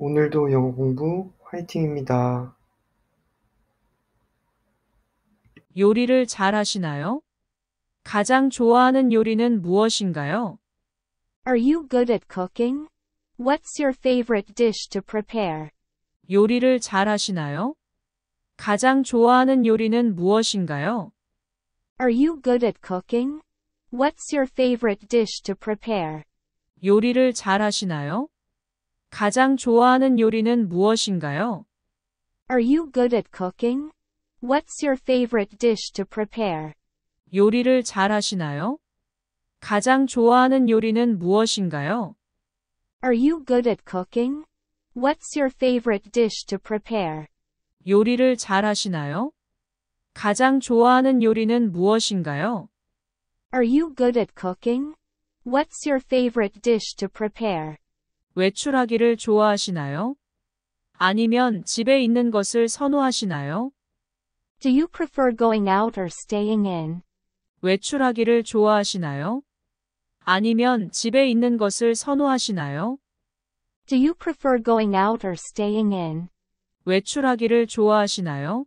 오늘도 영어 공부 화이팅입니다. 요리를 잘 하시나요? 가장 좋아하는 요리는 무엇인가요? Are you good at cooking? What's your favorite dish to prepare? 요리를 잘 하시나요? 가장 좋아하는 요리는 무엇인가요? Are you good at cooking? What's your favorite dish to prepare? 요리를 잘 하시나요? 가장 좋아하는 요리는 무엇인가요? Are you good at cooking? What's your favorite dish to prepare? 요리를 잘 하시나요? 가장 좋아하는 요리는 무엇인가요? Are you good at cooking? What's your favorite dish to prepare? 요리를 잘 하시나요? 가장 좋아하는 요리는 무엇인가요? Are you good at cooking? What's your favorite dish to prepare? 외출하기를 좋아하시나요? 아니면 집에 있는 것을 선호하시나요? Do you prefer going out or staying in? 외출하기를 좋아하시나요? 아니면 집에 있는 것을 선호하시나요? Do you prefer going out or staying in? 외출하기를 좋아하시나요?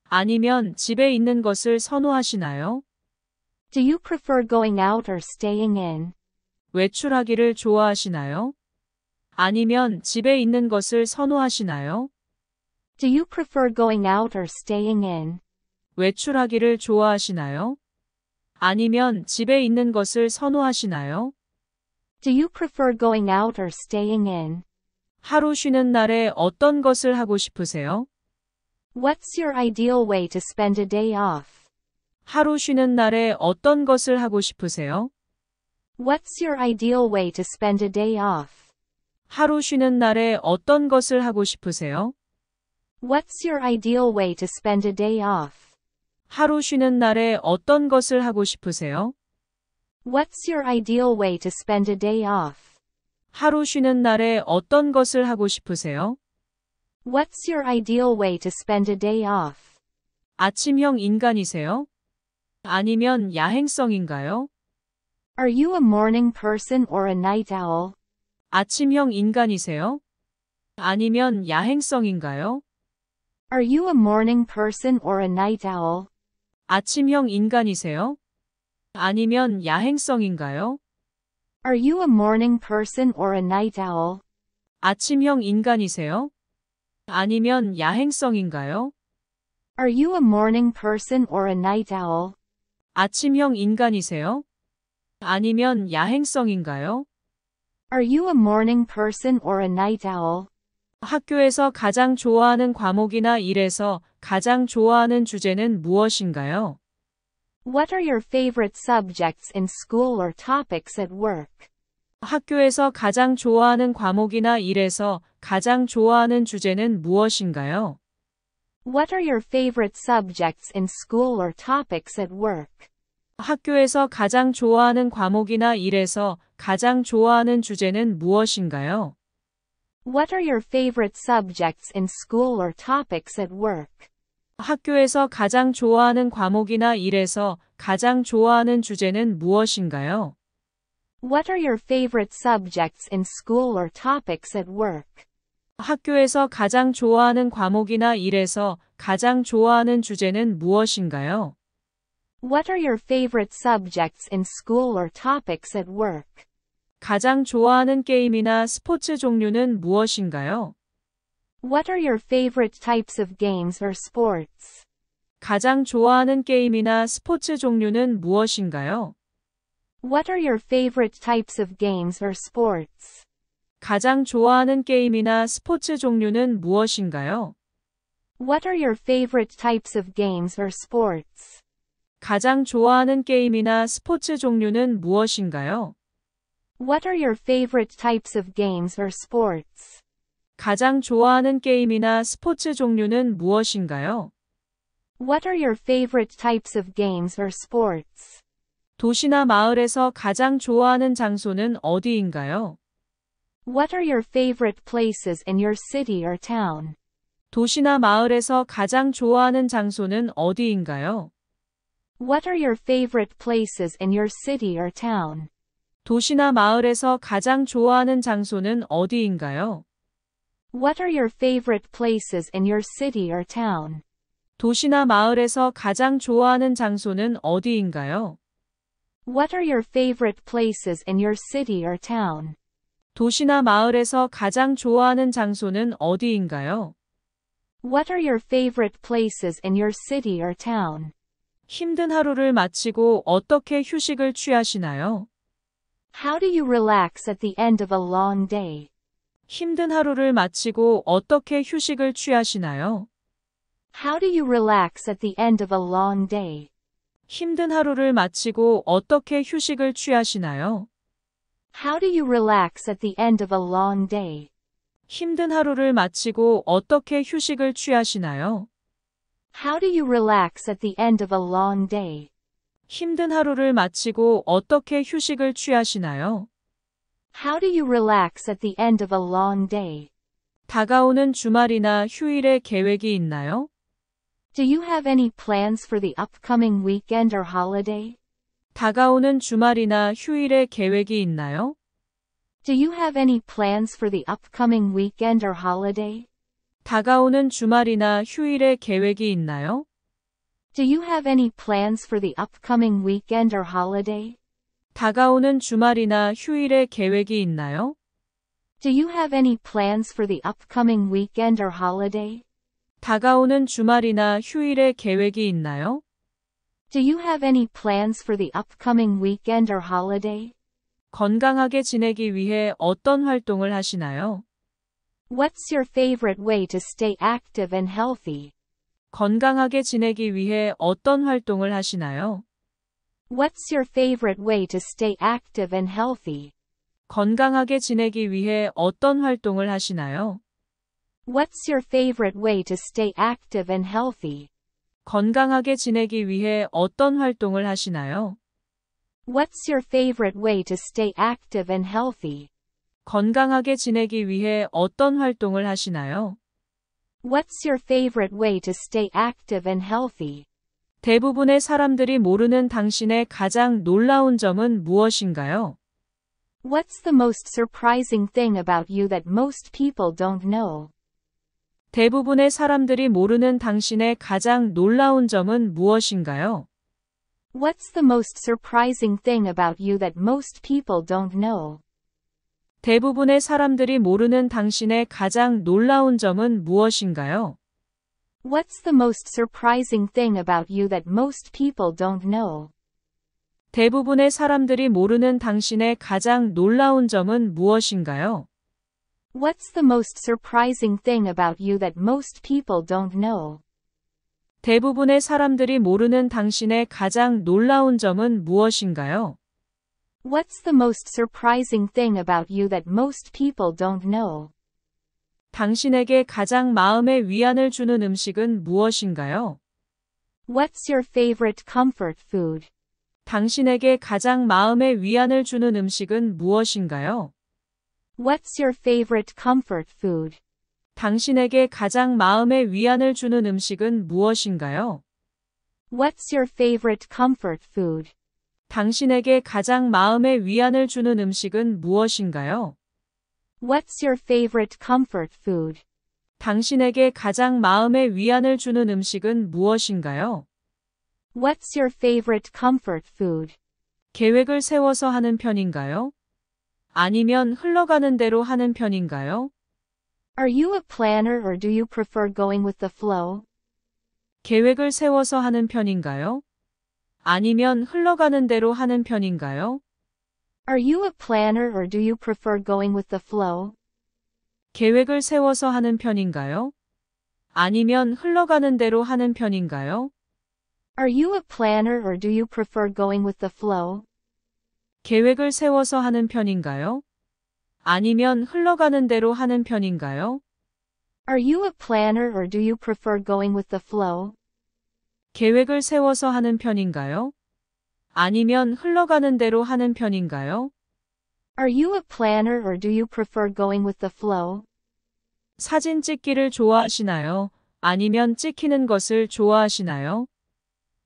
아니면 집에 있는 것을 선호하시나요? Do you prefer going out or staying in? 외출하기를 좋아하시나요? 아니면 집에 있는 것을 선호하시나요? Do you prefer going out or staying in? 외출하기를 좋아하시나요? 아니면 집에 있는 것을 선호하시나요? Do you prefer going out or staying in? 하루 쉬는 날에 어떤 것을 하고 싶으세요? What's your ideal way to spend a day off? 하루 쉬는 날에 어떤 것을 하고 싶으세요? What's your ideal way to spend a day off? 하루 쉬는 날에 어떤 것을 하고 싶으세요? What's your ideal way to spend a day off? 하루 쉬는 날에 어떤 것을 하고 싶으세요? What's your ideal way to spend a day off? 하루 쉬는 날에 어떤 것을 하고 싶으세요? What's your ideal way to spend a day off? 아침형 인간이세요? 아니면 야행성인가요? Are you a morning person or a night owl? 아침형 인간이세요? 아니면 야행성인가요? Are you a morning person or a night owl? 아침형 인간이세요? 아니면 야행성인가요? Are you a morning person or a night owl? 아침형 인간이세요? 아니면 야행성인가요? Are you a morning person or a night owl? 아침형 인간이세요? 아니면 야행성인가요? Are you a morning person or a night owl? 학교에서 가장 좋아하는 과목이나 일에서 가장 좋아하는 주제는 무엇인가요? What are your favorite subjects in school or topics at work? 학교에서 가장 좋아하는 과목이나 일에서 가장 좋아하는 주제는 무엇인가요? What are your favorite subjects in school or topics at work? 학교에서 가장 좋아하는 과목이나 일에서 가장 좋아하는 주제는 무엇인가요? What are your favorite subjects in school or topics at work? 학교에서 가장 좋아하는 과목이나 일에서 가장 좋아하는 주제는 무엇인가요? What are your favorite subjects in school or topics at work? 학교에서 가장 좋아하는 과목이나 일에서 가장 좋아하는 주제는 무엇인가요? What are your favorite subjects in school or topics at work? 가장 좋아하는 게임이나 스포츠 종류는 무엇인가요? What are your favorite types of games or sports? 가장 좋아하는 게임이나 스포츠 종류는 무엇인가요? What are your favorite types of games or sports? 가장 좋아하는 게임이나 스포츠 종류는 무엇인가요? What are your favorite types of games or sports? 가장 좋아하는 게임이나 스포츠 종류는 무엇인가요? What are your favorite types of games or sports? 가장 좋아하는 게임이나 스포츠 종류는 무엇인가요? What are your favorite types of games or sports? 도시나 마을에서 가장 좋아하는 장소는 어디인가요? What are your favorite places in your city or town? 도시나 마을에서 가장 좋아하는 장소는 어디인가요? What are your favorite places in your city or town? 도시나 마을에서 가장 좋아하는 장소는 어디인가요? What are your favorite places in your city or town? 도시나 마을에서 가장 좋아하는 장소는 어디인가요? What are your favorite places in your city or town? 도시나 마을에서 가장 좋아하는 장소는 어디인가요? What are your favorite places in your city or town? 힘든 하루를 마치고 어떻게 휴식을 취하시나요? How do you relax at the end of a long day? 힘든 하루를 마치고 어떻게 휴식을 취하시나요? How do you relax at the end of a long day? 힘든 하루를 마치고 어떻게 휴식을 취하시나요? How do you relax at the end of a long day? 힘든 하루를 마치고 어떻게 휴식을 취하시나요? How do you relax at the end of a long day? 힘든 하루를 마치고 어떻게 휴식을 취하시나요? How do you relax at the end of a long day? 다가오는 주말이나 휴일에 계획이 있나요? Do you have any plans for the upcoming weekend or holiday? 다가오는 주말이나 휴일에 계획이 있나요? Do you have any plans for the upcoming weekend or holiday? 다가오는 주말이나 휴일에 계획이 있나요? Do you have any plans for the upcoming weekend or holiday? 다가오는 주말이나 휴일에 계획이 있나요? Do you have any plans for the upcoming weekend or holiday? 다가오는 주말이나 휴일에 계획이 있나요? Do you have any plans for the upcoming weekend or holiday? 건강하게 지내기 위해 어떤 활동을 하시나요? What's your favorite way to stay active and healthy? 건강하게 지내기 위해 어떤 활동을 하시나요? What's your favorite way to stay active and healthy? 건강하게 지내기 위해 어떤 활동을 하시나요? What's your favorite way to stay active and healthy? 건강하게 지내기 위해 어떤 활동을 하시나요? What's your favorite way to stay active and healthy? 건강하게 지내기 위해 어떤 활동을 하시나요? What's your favorite way to stay active and healthy? 대부분의 사람들이 모르는 당신의 가장 놀라운 점은 무엇인가요? What's the most surprising thing about you that most people don't know? 대부분의 사람들이 모르는 당신의 가장 놀라운 점은 무엇인가요? What's the most surprising thing about you that most people don't know? 대부분의 사람들이 모르는 당신의 가장 놀라운 점은 무엇인가요? What's the most surprising thing about you that most people don't know? 대부분의 사람들이 모르는 당신의 가장 놀라운 점은 무엇인가요? What's the most surprising thing about you that most people don't know? 대부분의 사람들이 모르는 당신의 가장 놀라운 점은 무엇인가요? What's the most surprising thing about you that most people don't know? 당신에게 가장 마음에 위안을 주는 음식은 무엇인가요? What's your favorite comfort food? 당신에게 가장 마음에 위안을 주는 음식은 무엇인가요? What's your favorite comfort food? 당신에게 가장 마음에 위안을 주는 음식은 무엇인가요? What's your favorite comfort food? 당신에게 가장 마음에 위안을 주는 음식은 무엇인가요? What's your favorite comfort food? 당신에게 가장 마음에 위안을 주는 음식은 무엇인가요? What's your favorite comfort food? 계획을 세워서 하는 편인가요? 아니면 흘러가는 대로 하는 편인가요? Are you a planner or do you prefer going with the flow? 계획을 세워서 하는 편인가요? 아니면 흘러가는 대로 하는 편인가요? Are you a planner or do you prefer going with the flow? 계획을 세워서 하는 편인가요? 아니면 흘러가는 대로 하는 편인가요? Are you a planner or do you prefer going with the flow? 계획을 세워서 하는 편인가요? 아니면 흘러가는 대로 하는 편인가요? Are you a planner or do you prefer going with the flow? 계획을 세워서 하는 편인가요? 아니면 흘러가는 대로 하는 편인가요? Are you a planner or do you prefer going with the flow? 사진 찍기를 좋아하시나요? 아니면 찍히는 것을 좋아하시나요?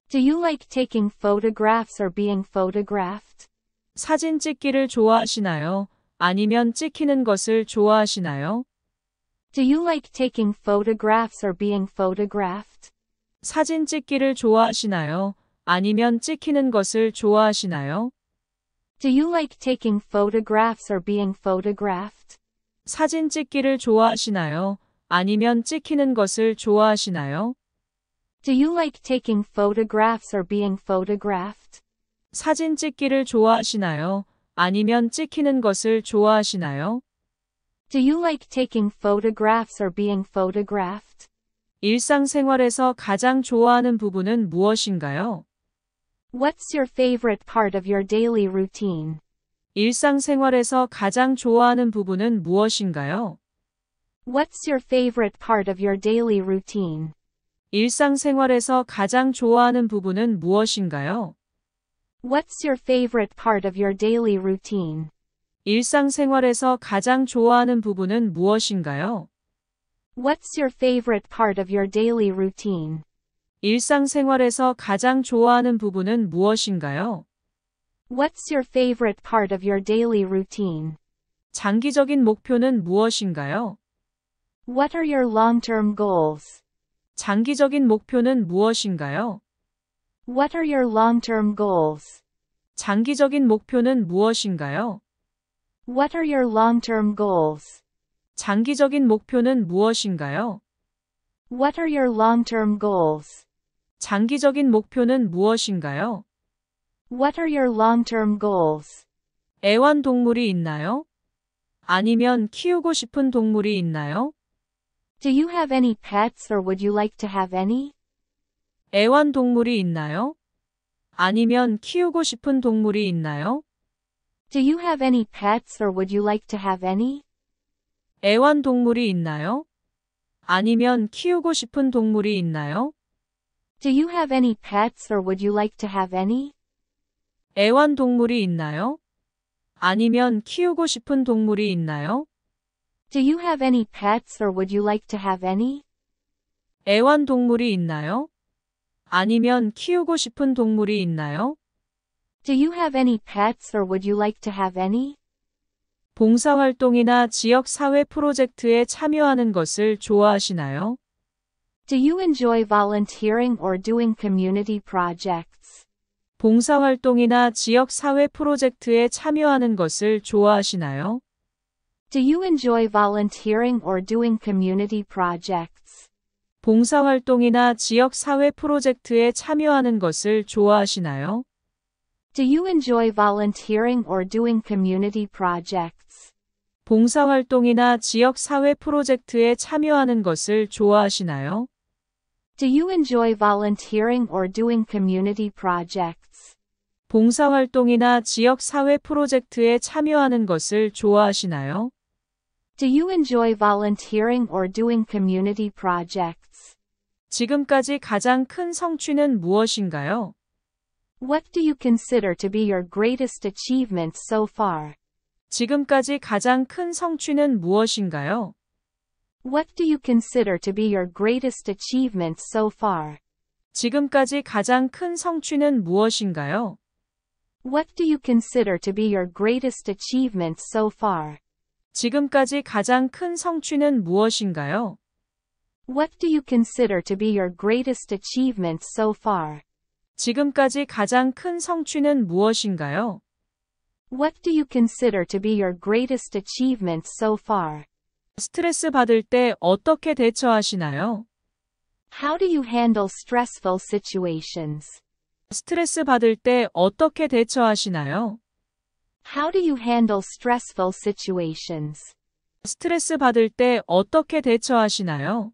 Do you like taking photographs or being photographed? 사진 찍기를 좋아하시나요? 아니면 찍히는 것을 좋아하시나요? Do you like taking photographs or being photographed? 사진 찍기를 좋아하시나요? 아니면 찍히는 것을 좋아하시나요? Do you like taking photographs or being photographed? 사진 찍기를 좋아하시나요? 아니면 찍히는 것을 좋아하시나요? Do you like taking photographs or being photographed? 사진 찍기를 좋아하시나요? 아니면 찍히는 것을 좋아하시나요? Do you like taking photographs or being photographed? 일상생활에서 가장 좋아하는 부분은 무엇인가요? What's your favorite part of your daily routine? 일상생활에서 가장 좋아하는 부분은 무엇인가요? What's your favorite part of your daily routine? 일상생활에서 가장 좋아하는 부분은 무엇인가요? What's your favorite part of your daily routine? 일상생활에서 가장 좋아하는 부분은 무엇인가요? What's your favorite part of your daily routine? 일상생활에서 가장 좋아하는 부분은 무엇인가요? What's your favorite part of your daily routine? 장기적인 목표는 무엇인가요? What are your long-term goals? 장기적인 목표는 무엇인가요? What are your long-term goals? 장기적인 목표는 무엇인가요? What are your long-term goals? 장기적인 목표는 무엇인가요? What are your long-term goals? 장기적인 목표는 무엇인가요? What are your long-term goals? 애완동물이 있나요? 아니면 키우고 싶은 동물이 있나요? Do you have any pets or would you like to have any? 애완동물이 있나요? 아니면 키우고 싶은 동물이 있나요? Do you have any pets or would you like to have any? 애완동물이 있나요? 아니면 키우고 싶은 동물이 있나요? Do you have any pets or would you like to have any? 애완동물이 있나요? 아니면 키우고 싶은 동물이 있나요? Do you have any pets or would you like to have any? 애완동물이 있나요? 아니면 키우고 싶은 동물이 있나요? Do you have any pets or would you like to have any? 봉사활동이나 지역사회 프로젝트에 참여하는 것을 좋아하시나요? Do you enjoy volunteering or doing community projects? 봉사활동이나 지역사회 프로젝트에 참여하는 것을 좋아하시나요? Do you enjoy volunteering or doing community projects? 봉사활동이나 지역사회 프로젝트에 참여하는 것을 좋아하시나요? Do you enjoy volunteering or doing community projects? 봉사활동이나 지역사회 프로젝트에 참여하는 것을 좋아하시나요? Do you enjoy volunteering or doing community projects? 봉사활동이나 지역사회 프로젝트에 참여하는 것을 좋아하시나요? Do you enjoy volunteering or doing community projects? 지금까지 가장 큰 성취는 무엇인가요? What do you consider to be your greatest achievement so far? 지금까지 가장 큰 성취는 무엇인가요? What do you consider to be your greatest achievement so far? 지금까지 가장 큰 성취는 무엇인가요? What do you consider to be your greatest achievement so far? 지금까지 가장 큰 성취는 무엇인가요? What do you consider to be your greatest achievement so far? 지금까지 가장 큰 성취는 무엇인가요? What do you consider to be your greatest achievement so far? 스트레스 받을 때 어떻게 대처하시나요? How do you handle stressful situations? 스트레스 받을 때 어떻게 대처하시나요? How do you handle stressful situations? 스트레스 받을 때 어떻게 대처하시나요?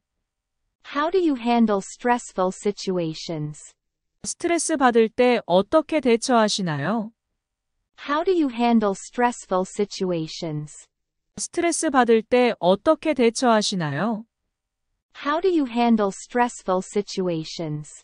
How do you handle stressful situations? 스트레스 받을 때 어떻게 대처하시나요? How do you handle stressful situations? 스트레스 받을 때 어떻게 대처하시나요? How do you handle stressful situations?